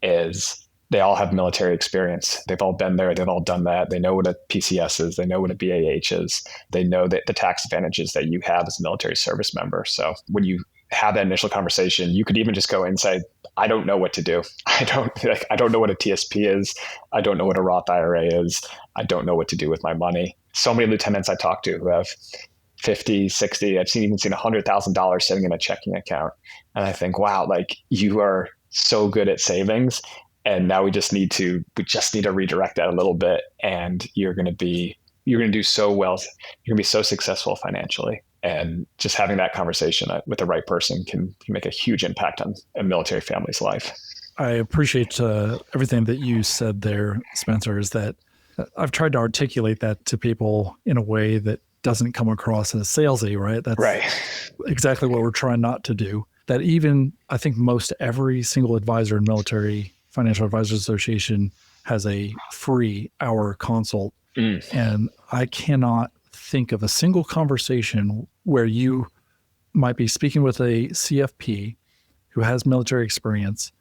Speaker 3: is they all have military experience. They've all been there. They've all done that. They know what a PCS is. They know what a BAH is. They know that the tax advantages that you have as a military service member. So when you have that initial conversation, you could even just go and say, I don't know what to do. I don't know what a TSP is. I don't know what a Roth IRA is. I don't know what to do with my money. So many lieutenants I talk to who have 50, 60, I've even seen $100,000 sitting in a checking account. And I think, wow, like you are so good at savings. And now we just need to redirect that a little bit, and you're going to be you're going to do so well. You're going to be so successful financially. And just having that conversation with the right person can make a huge impact on a military family's life.
Speaker 2: I appreciate everything that you said there, Spencer, is that I've tried to articulate that to people in a way that doesn't come across as salesy, right? That's
Speaker 3: right.
Speaker 2: Exactly what we're trying not to do. That even, I think most every single advisor in Military Financial Advisors Association has a free hour consult. And I cannot think of a single conversation where you might be speaking with a CFP who has military experience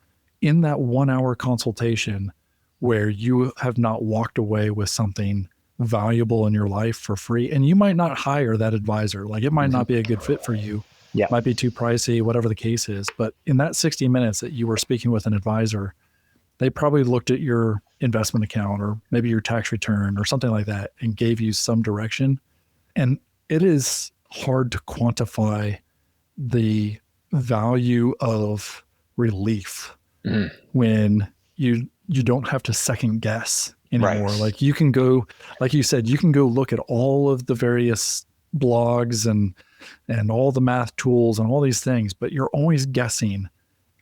Speaker 2: in that 1 hour consultation where you have not walked away with something valuable in your life for free. And you might not hire that advisor. Like it might not be a good fit for you.
Speaker 3: Yeah.
Speaker 2: Might be too pricey, whatever the case is. But in that 60 minutes that you were speaking with an advisor, they probably looked at your investment account or maybe your tax return or something like that and gave you some direction. And it is hard to quantify the value of relief when you don't have to second guess anymore.
Speaker 3: Right.
Speaker 2: Like you can go, like you said, you can go look at all of the various blogs and all the math tools and all these things, but you're always guessing,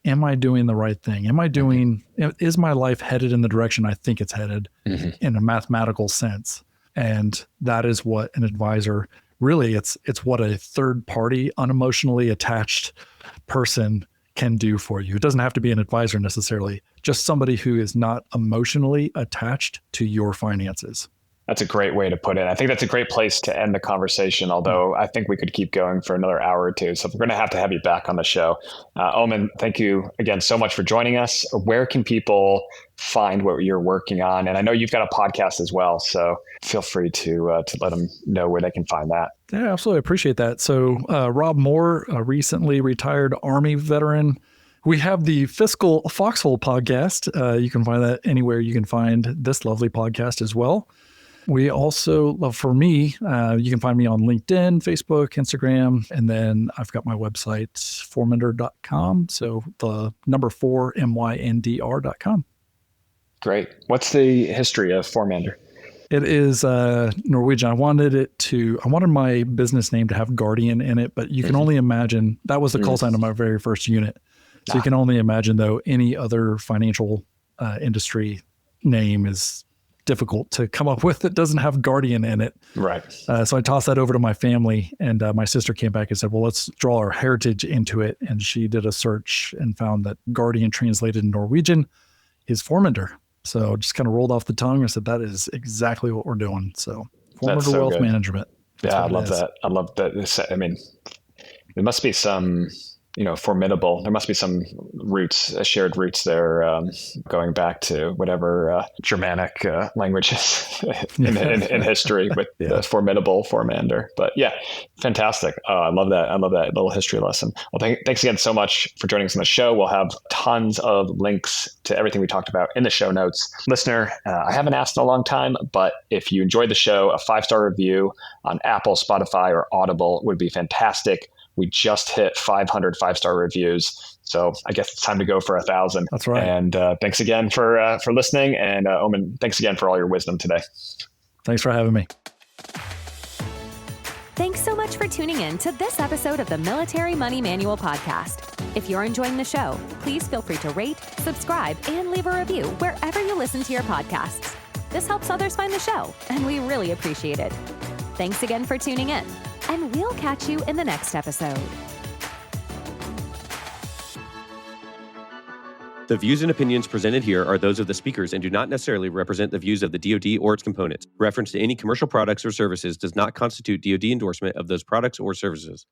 Speaker 2: am I doing the right thing? Is my life headed in the direction I think it's headed in a mathematical sense? And that is what an advisor, really, it's what a third party, unemotionally attached person can do for you. It doesn't have to be an advisor necessarily, just somebody who is not emotionally attached to your finances.
Speaker 3: That's a great way to put it. I think that's a great place to end the conversation, although I think we could keep going for another hour or two. So we're going to have you back on the show. Omen, thank you again so much for joining us. Where can people find what you're working on? And I know you've got a podcast as well, so feel free to let them know where they can find that.
Speaker 2: Yeah, absolutely. I appreciate that. So Rob Moore, a recently retired Army veteran. We have the Fiscal Foxhole podcast. You can find that anywhere you can find this lovely podcast as well. We also, for me, you can find me on LinkedIn, Facebook, Instagram, and then I've got my website, formander.com. So the number 4, myndr.com.
Speaker 3: Great. What's the history of Formander?
Speaker 2: It is Norwegian. I wanted my business name to have Guardian in it, but you can only imagine, that was the call sign of my very first unit. So you can only imagine, though, any other financial industry name is difficult to come up with that doesn't have Guardian in it.
Speaker 3: Right.
Speaker 2: So I tossed that over to my family, and my sister came back and said, well, let's draw our heritage into it. And she did a search and found that Guardian translated in Norwegian is Formander. So just kind of rolled off the tongue and said, that is exactly what we're doing. So Formander Wealth Management.
Speaker 3: Yeah, I love that. I love that. I mean, there must be some, formidable. There must be some roots, shared roots there, going back to whatever Germanic languages in history with the formidable Formander. But yeah, fantastic. I love that. I love that little history lesson. Well, thanks again so much for joining us on the show. We'll have tons of links to everything we talked about in the show notes. Listener, I haven't asked in a long time, but if you enjoyed the show, a 5-star review on Apple, Spotify, or Audible would be fantastic. We just hit 500 5-star reviews. So I guess it's time to go for 1,000.
Speaker 2: That's right.
Speaker 3: And thanks again for listening. And Omen, thanks again for all your wisdom today.
Speaker 2: Thanks for having me.
Speaker 5: Thanks so much for tuning in to this episode of the Military Money Manual podcast. If you're enjoying the show, please feel free to rate, subscribe, and leave a review wherever you listen to your podcasts. This helps others find the show, and we really appreciate it. Thanks again for tuning in, and we'll catch you in the next episode.
Speaker 1: The views and opinions presented here are those of the speakers and do not necessarily represent the views of the DoD or its components. Reference to any commercial products or services does not constitute DoD endorsement of those products or services.